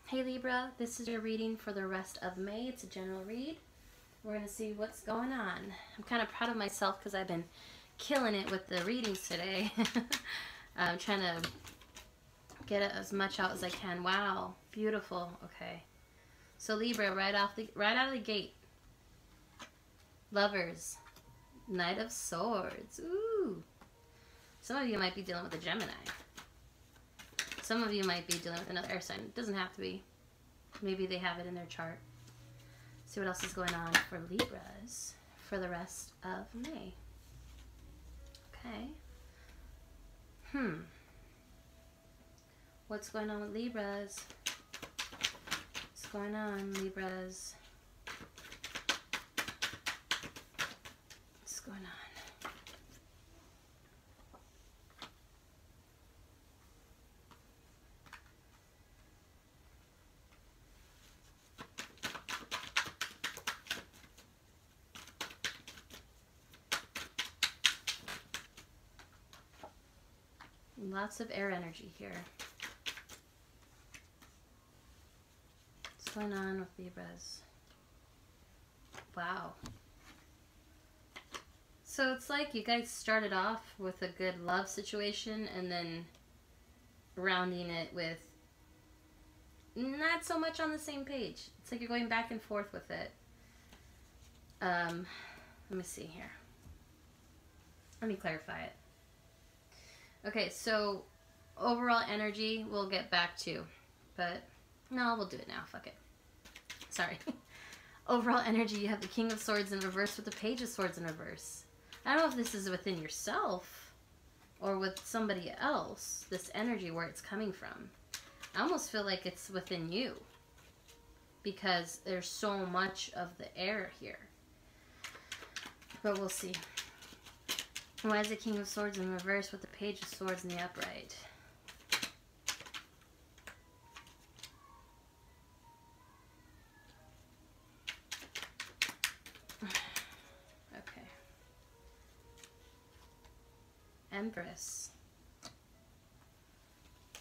Hey Libra, this is your reading for the rest of May. It's a general read. We're going to see what's going on. I'm kind of proud of myself because I've been killing it with the readings today. I'm trying to get as much out as I can. Wow, beautiful. Okay. So Libra, right out of the gate. Lovers. Knight of Swords. Ooh. Some of you might be dealing with a Gemini. Some of you might be dealing with another air sign. It doesn't have to be. Maybe they have it in their chart. See what else is going on for Libras for the rest of May. Okay. What's going on with Libras? What's going on, Libras? What's going on? Lots of air energy here. What's going on with Libras? Wow. So it's like you guys started off with a good love situation and then rounding it with not so much on the same page. It's like you're going back and forth with it. Let me see here. Let me clarify it. Okay, so overall energy we'll get back to, but no, we'll do it now. Fuck it. Sorry. Overall energy, you have the King of Swords in reverse with the Page of Swords in reverse. I don't know if this is within yourself or with somebody else, this energy, where it's coming from. I almost feel like it's within you because there's so much of the air here. But we'll see. Why is the King of Swords in reverse with the Page of Swords in the upright? Okay. Empress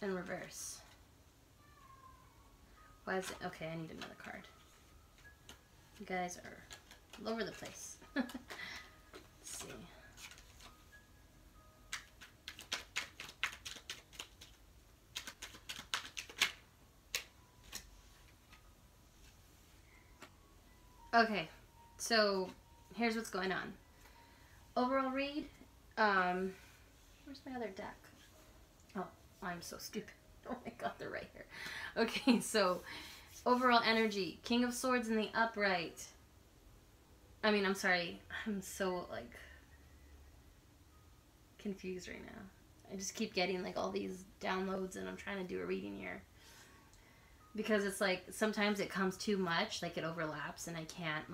in reverse. Why is it? Okay, I need another card. You guys are all over the place. Let's see. Okay, so here's what's going on. Overall read, where's my other deck? Oh, I'm so stupid. Oh my god, they're right here. Okay, so overall energy, King of Swords in the upright. I'm sorry, I'm so like confused right now. I just keep getting like all these downloads and I'm trying to do a reading here. Because it's like, sometimes it comes too much, like it overlaps, and I can't,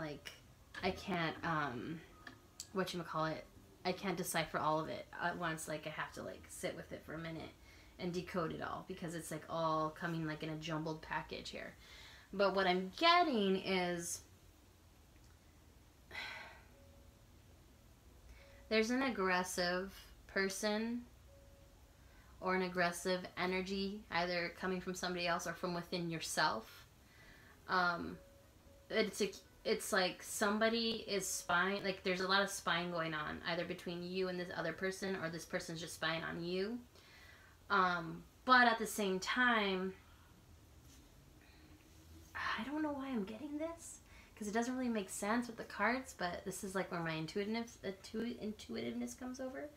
whatchamacallit, I can't decipher all of it at once. Like, I have to, like, sit with it for a minute and decode it all, because it's, like, all coming, like, in a jumbled package here. But what I'm getting is, there's an aggressive person or an aggressive energy, either coming from somebody else or from within yourself. It's like somebody is spying, like there's a lot of spying going on, either between you and this other person, or this person's just spying on you. But at the same time, I don't know why I'm getting this, because it doesn't really make sense with the cards, but this is like where my intuitiveness comes over.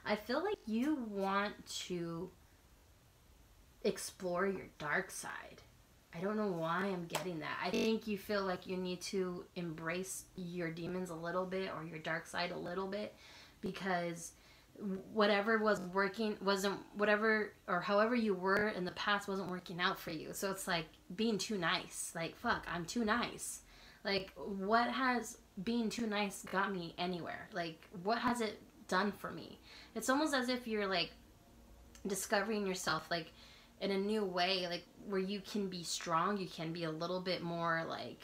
I feel like you want to explore your dark side. I don't know why I'm getting that. I think you feel like you need to embrace your demons a little bit, or your dark side a little bit, because whatever was working however you were in the past wasn't working out for you. So it's like being too nice. Like, fuck, I'm too nice. Like, what has being too nice got me anywhere? Like, what has it done for me? It's almost as if you're like discovering yourself like in a new way, like where you can be strong, you can be a little bit more like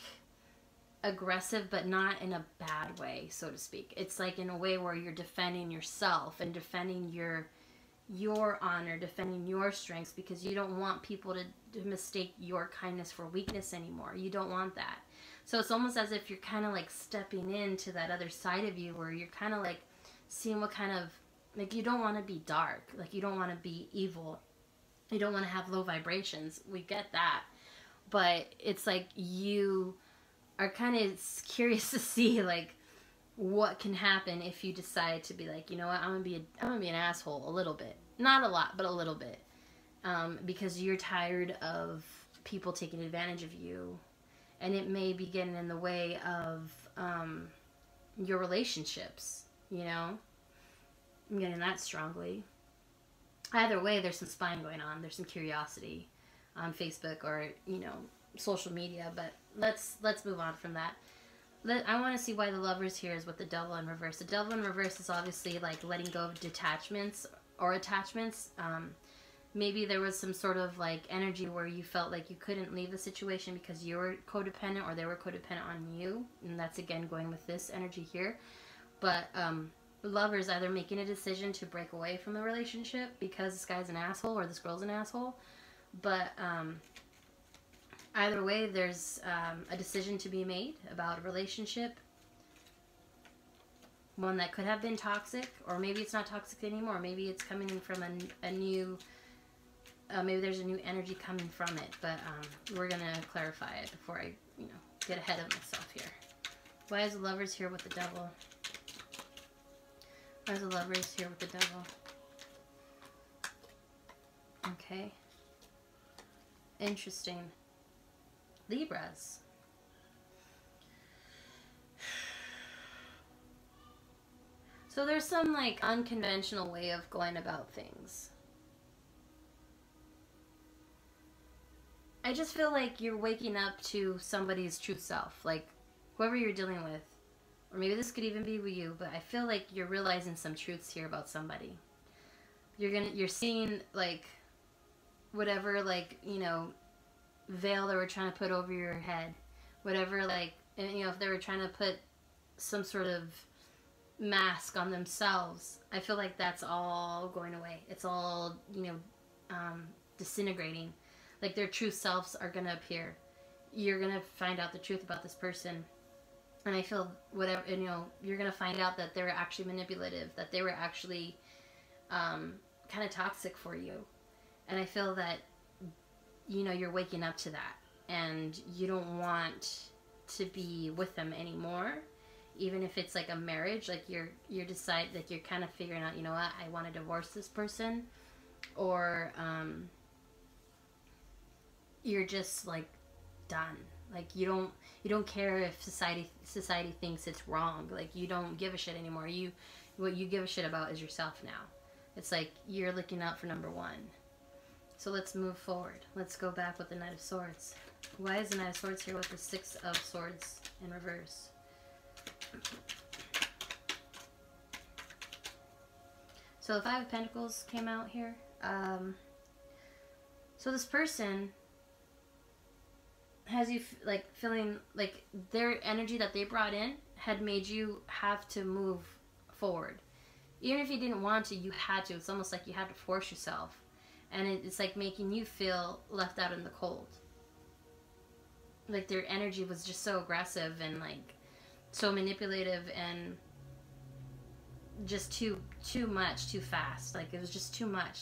aggressive, but not in a bad way, so to speak. It's like in a way where you're defending yourself and defending your honor, defending your strengths, because you don't want people to mistake your kindness for weakness anymore. You don't want that. So it's almost as if you're kind of like stepping into that other side of you where you're kind of like seeing what kind of, like, you don't want to be dark. Like, you don't want to be evil. You don't want to have low vibrations. We get that. But it's like you are kind of curious to see, like, what can happen if you decide to be like, you know what, I'm gonna be an asshole a little bit. Not a lot, but a little bit. Because you're tired of people taking advantage of you. And it may be getting in the way of your relationships, you know? I'm getting that strongly. Either way, there's some spying going on. There's some curiosity on Facebook or, you know, social media. But let's move on from that. I want to see why the Lovers here is with the Devil in reverse. The Devil in reverse is obviously like letting go of detachments or attachments. Maybe there was some sort of like energy where you felt like you couldn't leave the situation because you were codependent or they were codependent on you. And that's again going with this energy here. But Lovers either making a decision to break away from the relationship because this guy's an asshole or this girl's an asshole. But either way, there's a decision to be made about a relationship. One that could have been toxic, or maybe it's not toxic anymore. Maybe it's coming in from a new, maybe there's a new energy coming from it. But we're going to clarify it before I, you know, get ahead of myself here. Why is the Lovers here with the Devil? Why is the Lovers here with the Devil? Okay. Interesting. Libras. So there's some like unconventional way of going about things. I just feel like you're waking up to somebody's true self, like whoever you're dealing with. Or maybe this could even be with you, but I feel like you're realizing some truths here about somebody. You're seeing like whatever, like, you know, veil they were trying to put over your head, whatever, like, you know, if they were trying to put some sort of mask on themselves, I feel like that's all going away. It's all, you know, disintegrating. Like their true selves are gonna appear. You're gonna find out the truth about this person, and I feel whatever, you know, you're gonna find out that they were actually manipulative, that they were actually kind of toxic for you, and I feel that, you know, you're waking up to that and you don't want to be with them anymore, even if it's like a marriage. Like you're kind of figuring out, you know what, I want to divorce this person, or you're just like done. Like you don't care if society thinks it's wrong. Like you don't give a shit anymore. What you give a shit about is yourself now. It's like you're looking out for number one. So let's move forward. Let's go back with the Knight of Swords. Why is the Knight of Swords here with the Six of Swords in reverse? So the Five of Pentacles came out here. So this person has you like feeling like their energy that they brought in had made you have to move forward. Even if you didn't want to, you had to. It's almost like you had to force yourself. And it's like making you feel left out in the cold. Like their energy was just so aggressive and like so manipulative and just too much, too fast. Like it was just too much,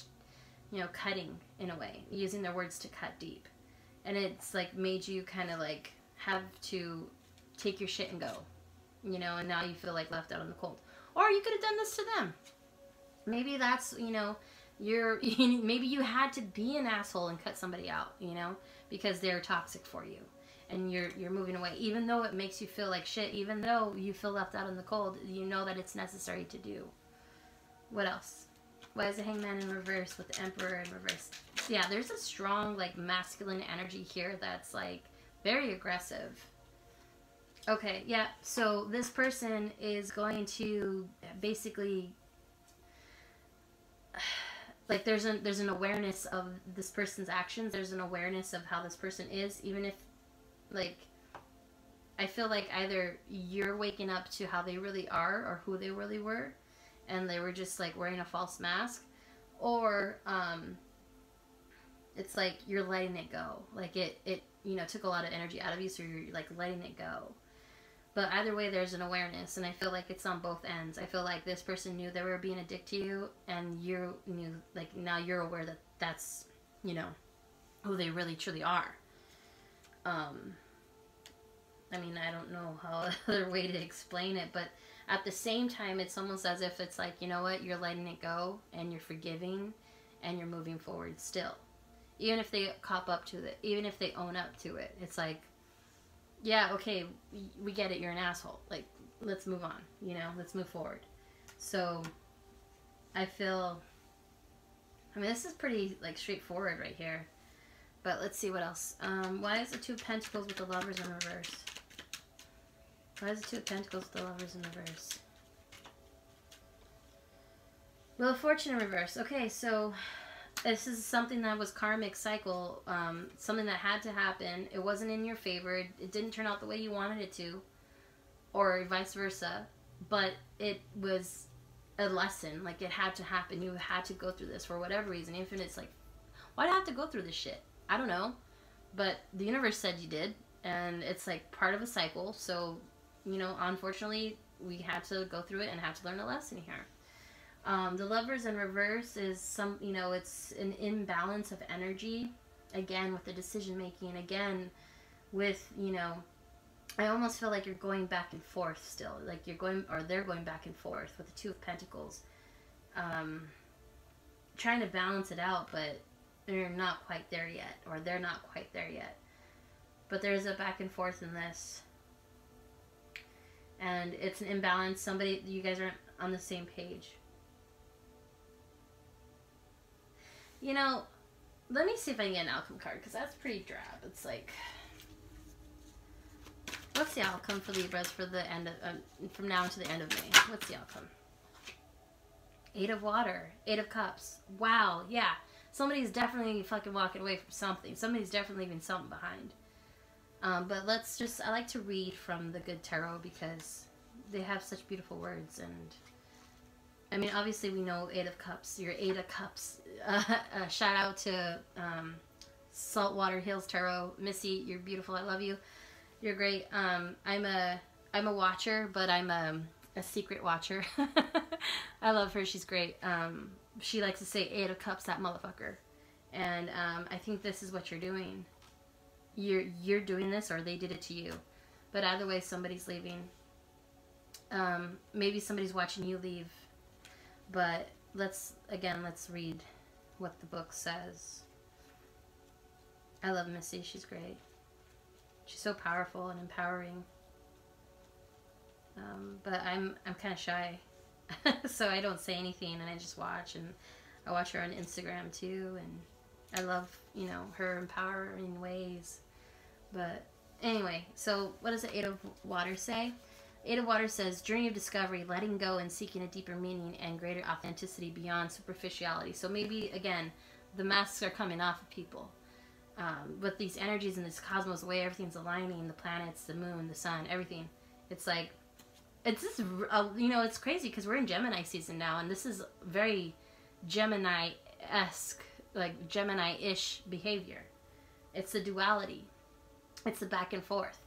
you know, cutting in a way, using their words to cut deep. And it's like made you kind of like have to take your shit and go, you know, and now you feel like left out in the cold. Or you could have done this to them. Maybe that's, you know, maybe you had to be an asshole and cut somebody out, you know, because they're toxic for you, and you're moving away, even though it makes you feel like shit, even though you feel left out in the cold. You know that it's necessary to do. What else? Why is the Hangman in reverse with the Emperor in reverse? So yeah, there's a strong like masculine energy here that's like very aggressive. Okay, yeah, so this person is going to basically, like there's an awareness of this person's actions. There's an awareness of how this person is, even if, like, I feel like either you're waking up to how they really are or who they really were, and they were just like wearing a false mask, or it's like you're letting it go. Like it you know, took a lot of energy out of you, so you're like letting it go. But either way, there's an awareness, and I feel like it's on both ends. I feel like this person knew they were being a dick to you, and you knew, like, now you're aware that that's, you know, who they really truly are. I mean, I don't know how other way to explain it, but at the same time, it's almost as if it's like, you know what, you're letting it go, and you're forgiving, and you're moving forward still. Even if they cop up to it, even if they own up to it, it's like, yeah, okay, we get it, you're an asshole. Like, let's move on, you know, let's move forward. So, I feel, I mean, this is pretty, like, straightforward right here. But let's see what else. Why is the Two of Pentacles with the Lovers in reverse? Why is the Two of Pentacles with the Lovers in reverse? Wheel of Fortune in reverse. Okay, so this is something that was karmic cycle, something that had to happen. It wasn't in your favor. It didn't turn out the way you wanted it to, or vice versa. But it was a lesson. Like, it had to happen. You had to go through this for whatever reason. Even if it's like, why do I have to go through this shit? I don't know. But the universe said you did. And it's like part of a cycle. So, you know, unfortunately, we had to go through it and have to learn a lesson here. The Lovers in reverse is some, you know, it's an imbalance of energy. Again, with the decision making. Again, with, you know, I almost feel like you're going back and forth still. Like you're going, or they're going back and forth with the Two of Pentacles. Trying to balance it out, but they're not quite there yet. Or they're not quite there yet. But there's a back and forth in this. And it's an imbalance. Somebody, you guys aren't on the same page. You know, let me see if I can get an outcome card, because that's pretty drab. It's like, what's the outcome for Libras for the end of, from now to the end of May? What's the outcome? Eight of Water, Eight of Cups. Wow, yeah. Somebody's definitely fucking walking away from something. Somebody's definitely leaving something behind. But let's just, I like to read from the Good Tarot because they have such beautiful words. And I mean, obviously we know Eight of Cups. Your Eight of Cups. Shout out to Saltwater Hills Tarot. Missy, you're beautiful. I love you. You're great. I'm a watcher, but I'm a secret watcher. I love her. She's great. She likes to say Eight of Cups, that motherfucker. And I think this is what you're doing. You're doing this, or they did it to you. But either way, somebody's leaving. Maybe somebody's watching you leave. But let's read what the book says. I love Missy. She's great. She's so powerful and empowering. But I'm kind of shy. So I don't say anything, and I just watch. And I watch her on Instagram too. And I love, you know, her empowering ways. But anyway, so what does the Eight of Water say? Eight of Water says, journey of discovery, letting go and seeking a deeper meaning and greater authenticity beyond superficiality. So maybe, again, the masks are coming off of people. With these energies in this cosmos, the way everything's aligning, the planets, the moon, the sun, everything. It's like, it's just, you know, it's crazy because we're in Gemini season now, and this is very Gemini-esque, like Gemini-ish behavior. It's the duality. It's the back and forth.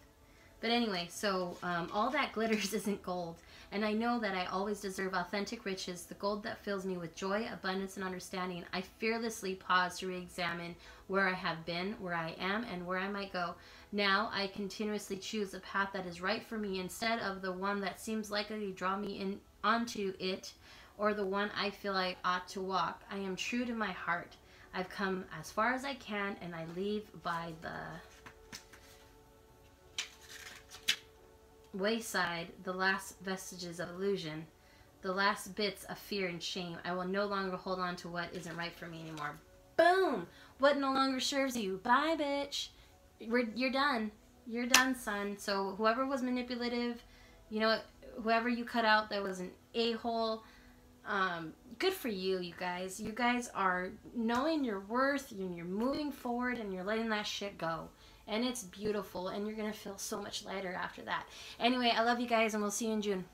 But anyway, so all that glitters isn't gold. And I know that I always deserve authentic riches, the gold that fills me with joy, abundance, and understanding. I fearlessly pause to re-examine where I have been, where I am, and where I might go. Now I continuously choose the path that is right for me instead of the one that seems likely to draw me onto it, or the one I feel I ought to walk. I am true to my heart. I've come as far as I can, and I leave by the wayside the last vestiges of illusion, the last bits of fear and shame. I will no longer hold on to what isn't right for me anymore. Boom! What no longer serves you. Bye, bitch. You're done. You're done, son. So whoever was manipulative, you know, whoever you cut out that was an a-hole, good for you, you guys. You guys are knowing your worth, and you're moving forward, and you're letting that shit go. And it's beautiful, and you're going to feel so much lighter after that. Anyway, I love you guys, and we'll see you in June.